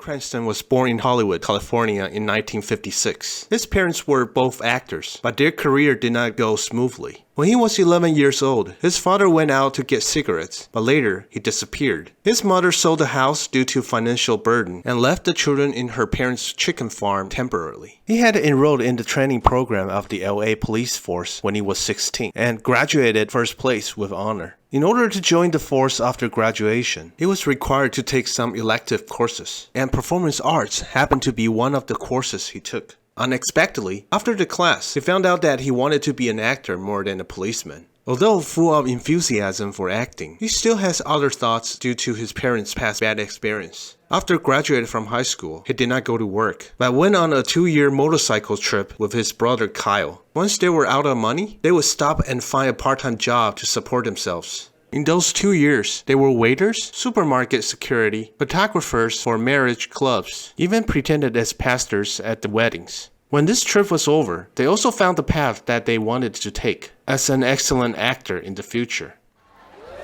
Cranston was born in Hollywood, California in 1956. His parents were both actors, but their career did not go smoothly. When he was 11 years old, his father went out to get cigarettes, but later he disappeared. His mother sold the house due to financial burden and left the children in her parents' chicken farm temporarily. He had enrolled in the training program of the LA police force when he was 16 and graduated first place with honor. In order to join the force after graduation, he was required to take some elective courses, and performance arts happened to be one of the courses he took. Unexpectedly, after the class, he found out that he wanted to be an actor more than a policeman. Although full of enthusiasm for acting, he still has other thoughts due to his parents' past bad experience. After graduating from high school, he did not go to work, but went on a 2-year motorcycle trip with his brother Kyle. Once they were out of money, they would stop and find a part-time job to support themselves. In those 2 years, they were waiters, supermarket security, photographers for marriage clubs, even pretended as pastors at the weddings. When this trip was over, they also found the path that they wanted to take as an excellent actor in the future.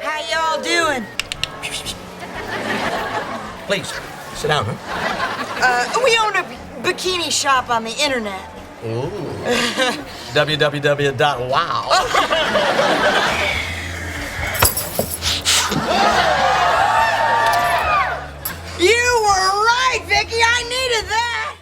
How y'all doing? Please, sit down, huh? We own a bikini shop on the internet. Ooh. www.wow. You were right, Vicky. I needed that.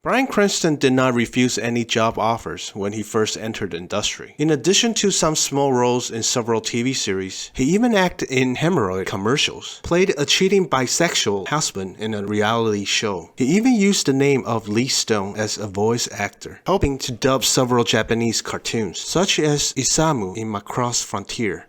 Bryan Cranston did not refuse any job offers when he first entered the industry. In addition to some small roles in several TV series, he even acted in hemorrhoid commercials, played a cheating bisexual husband in a reality show. He even used the name of Lee Stone as a voice actor, helping to dub several Japanese cartoons, such as Isamu in Macross Frontier.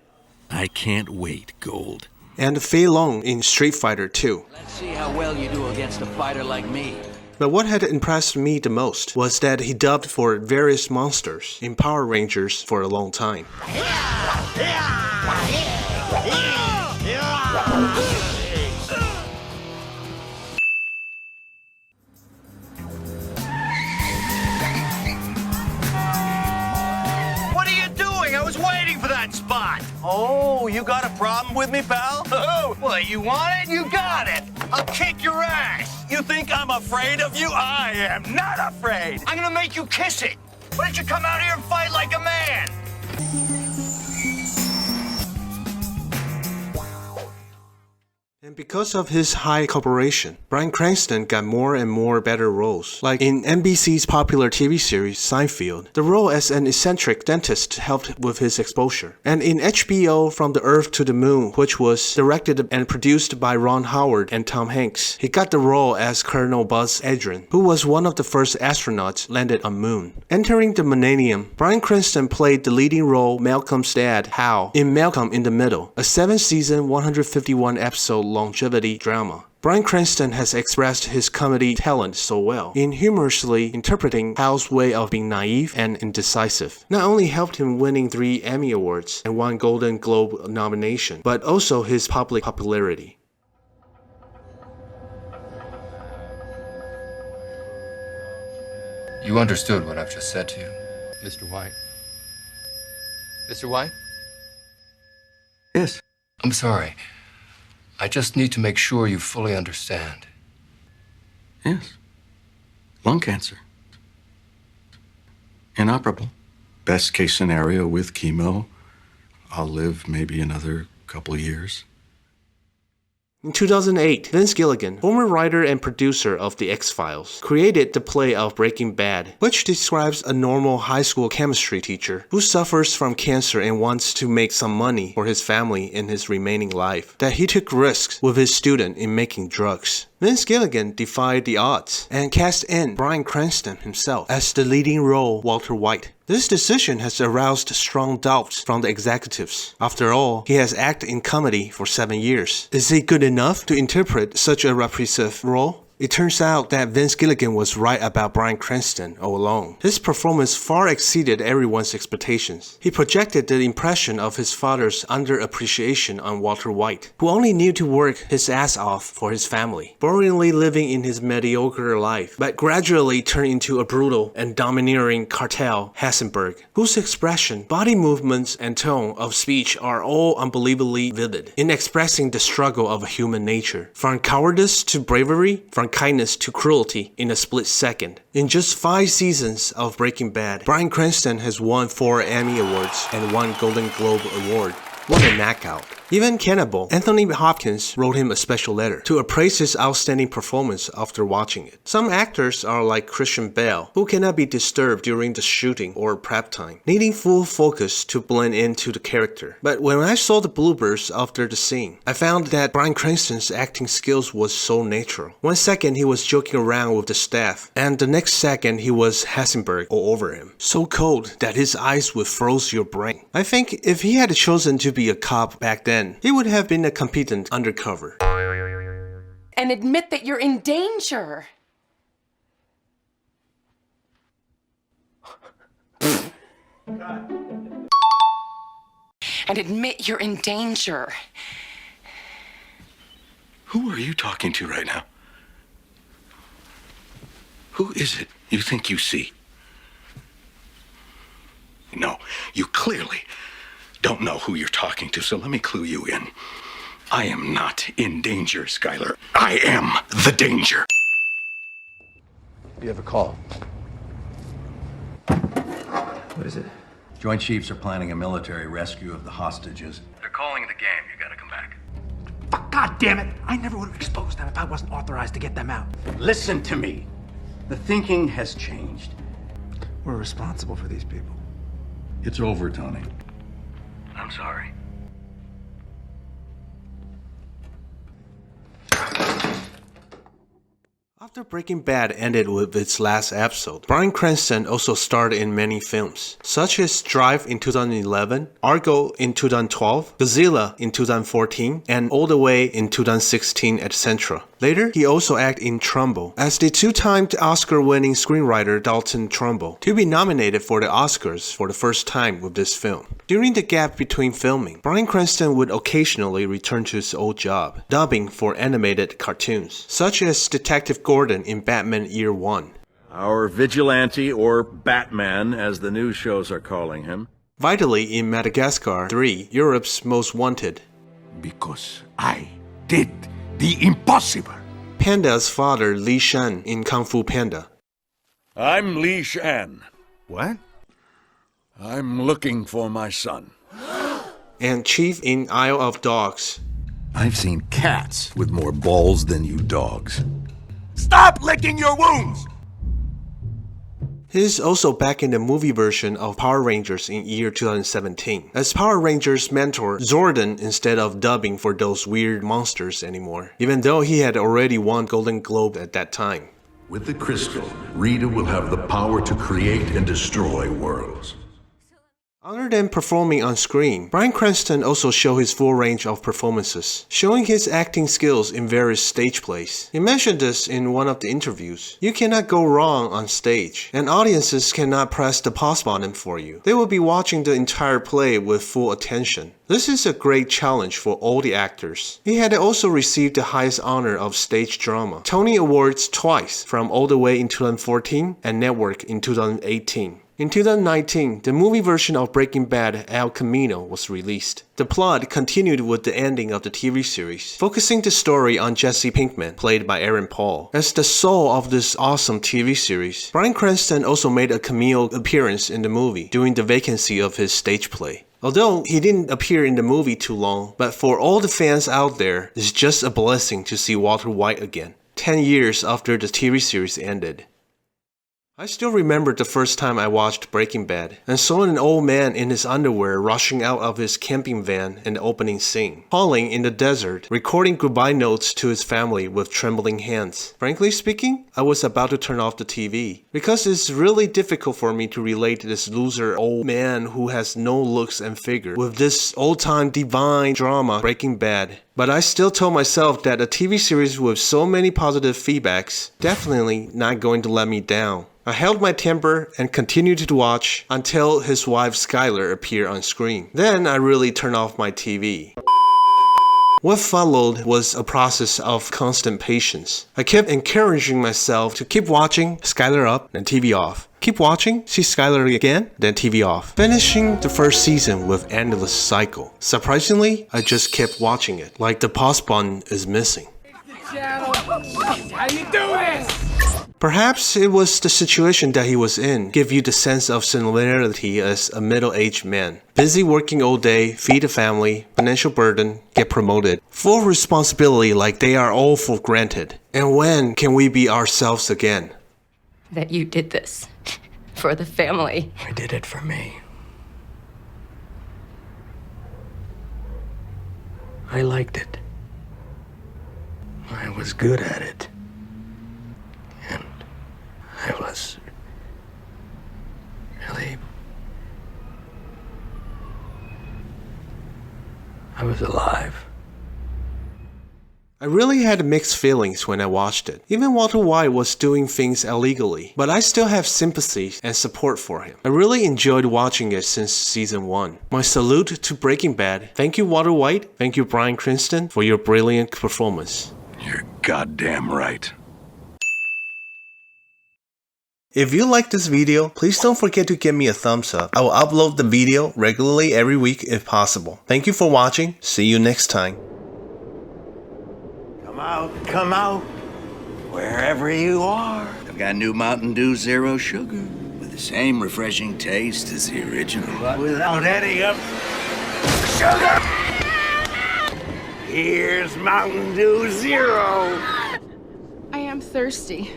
I can't wait, Gold. And Fei Long in Street Fighter 2. Let's see how well you do against a fighter like me. But what had impressed me the most was that he dubbed for various monsters in Power Rangers for a long time. What are you doing? I was waiting for that spot. Oh, you got a problem with me, pal? Oh, well, you want it? You got it. I'll kick your ass. You think I'm afraid of you? I am not afraid. I'm gonna make you kiss it. Why don't you come out here and fight like a man? And because of his high corporation, Bryan Cranston got more and more better roles. Like in NBC's popular TV series Seinfeld, the role as an eccentric dentist helped with his exposure. And in HBO From the Earth to the Moon, which was directed and produced by Ron Howard and Tom Hanks, he got the role as Colonel Buzz Aldrin, who was one of the first astronauts landed on Moon. Entering the millennium, Bryan Cranston played the leading role Malcolm's dad, Hal, in Malcolm in the Middle, a 7-season, 151-episode longevity drama. Bryan Cranston has expressed his comedy talent so well in humorously interpreting Hal's way of being naive and indecisive. Not only helped him winning 3 Emmy Awards and 1 Golden Globe nomination, but also his public popularity. You understood what I've just said to you. Mr. White? Mr. White? Yes. I'm sorry. I just need to make sure you fully understand. Yes. Lung cancer. Inoperable. Best case scenario with chemo, I'll live maybe another couple of years. In 2008, Vince Gilligan, former writer and producer of The X-Files, created the play of Breaking Bad, which describes a normal high school chemistry teacher who suffers from cancer and wants to make some money for his family in his remaining life, that he took risks with his student in making drugs. Vince Gilligan defied the odds and cast in Bryan Cranston himself as the leading role, Walter White. This decision has aroused strong doubts from the executives. After all, he has acted in comedy for 7 years. Is he good enough to interpret such a repressive role? It turns out that Vince Gilligan was right about Bryan Cranston all along. His performance far exceeded everyone's expectations. He projected the impression of his father's underappreciation on Walter White, who only knew to work his ass off for his family, boringly living in his mediocre life, but gradually turned into a brutal and domineering cartel Heisenberg, whose expression, body movements, and tone of speech are all unbelievably vivid in expressing the struggle of human nature, from cowardice to bravery, from kindness to cruelty in a split second. In just 5 seasons of Breaking Bad, Bryan Cranston has won 4 Emmy Awards and 1 Golden Globe Award. What a knockout. Even Cannibal, Anthony Hopkins wrote him a special letter to appraise his outstanding performance after watching it. Some actors are like Christian Bale, who cannot be disturbed during the shooting or prep time, needing full focus to blend into the character. But when I saw the bloopers after the scene, I found that Bryan Cranston's acting skills was so natural. 1 second he was joking around with the staff, and the next second he was Heisenberg all over him. So cold that his eyes would froze your brain. I think if he had chosen to be a cop back then, he would have been a competent undercover. And admit that you're in danger. And admit you're in danger. Who are you talking to right now? Who is it you think you see? No, you clearly don't know who you're talking to, so let me clue you in. I am not in danger, Skylar. I am the danger. You have a call. What is it? Joint Chiefs are planning a military rescue of the hostages. They're calling the game. You gotta come back. Fuck, God damn it! I never would have exposed them if I wasn't authorized to get them out. Listen to me. The thinking has changed. We're responsible for these people. It's over, Tony. I'm sorry. After Breaking Bad ended with its last episode, Bryan Cranston also starred in many films, such as Drive in 2011, Argo in 2012, Godzilla in 2014, and All the Way in 2016, etc. Later, he also acted in Trumbo as the 2-time Oscar-winning screenwriter Dalton Trumbo, to be nominated for the Oscars for the first time with this film. During the gap between filming, Bryan Cranston would occasionally return to his old job, dubbing for animated cartoons, such as Detective Gordon in Batman Year One. Our vigilante, or Batman, as the news shows are calling him. Vitally in Madagascar 3, Europe's Most Wanted. Because I did the impossible. Panda's father Li Shan in Kung Fu Panda. I'm Li Shan. What? I'm looking for my son. And Chief in Isle of Dogs. I've seen cats with more balls than you dogs. Stop licking your wounds! He is also back in the movie version of Power Rangers in year 2017, as Power Rangers mentor Zordon instead of dubbing for those weird monsters anymore, even though he had already won Golden Globe at that time. With the crystal, Rita will have the power to create and destroy worlds. Other than performing on screen, Bryan Cranston also showed his full range of performances, showing his acting skills in various stage plays. He mentioned this in one of the interviews. You cannot go wrong on stage, and audiences cannot press the pause button for you. They will be watching the entire play with full attention. This is a great challenge for all the actors. He had also received the highest honor of stage drama, Tony Awards twice, from All the Way in 2014 and Network in 2018. In 2019, the movie version of Breaking Bad, El Camino, was released. The plot continued with the ending of the TV series, focusing the story on Jesse Pinkman, played by Aaron Paul. As the soul of this awesome TV series, Bryan Cranston also made a cameo appearance in the movie during the vacancy of his stage play. Although he didn't appear in the movie too long, but for all the fans out there, it's just a blessing to see Walter White again, 10 years after the TV series ended. I still remember the first time I watched Breaking Bad and saw an old man in his underwear rushing out of his camping van in the opening scene, hauling in the desert, recording goodbye notes to his family with trembling hands. Frankly speaking, I was about to turn off the TV, because it's really difficult for me to relate this loser old man who has no looks and figure with this old-time divine drama Breaking Bad. But I still told myself that a TV series with so many positive feedbacks definitely not going to let me down. I held my temper and continued to watch until his wife Skylar appeared on screen. Then I really turned off my TV. What followed was a process of constant patience. I kept encouraging myself to keep watching, Skylar up, then TV off. Keep watching, see Skylar again, then TV off. Finishing the first season with endless cycle. Surprisingly, I just kept watching it, like the pause button is missing. How you do this? Perhaps it was the situation that he was in, give you the sense of similarity as a middle-aged man. Busy working all day, feed a family, financial burden, get promoted. Full responsibility like they are all for granted. And when can we be ourselves again? That you did this for the family. I did it for me. I liked it. I was good at it. And I was really... I was alive. I really had mixed feelings when I watched it. Even Walter White was doing things illegally, but I still have sympathy and support for him. I really enjoyed watching it since season 1. My salute to Breaking Bad. Thank you Walter White, thank you Bryan Cranston for your brilliant performance. You're goddamn right. If you like this video, please don't forget to give me a thumbs up. I will upload the video regularly every week if possible. Thank you for watching. See you next time. Come out, wherever you are. I've got new Mountain Dew Zero Sugar with the same refreshing taste as the original. But without any of sugar. Here's Mountain Dew Zero. I am thirsty.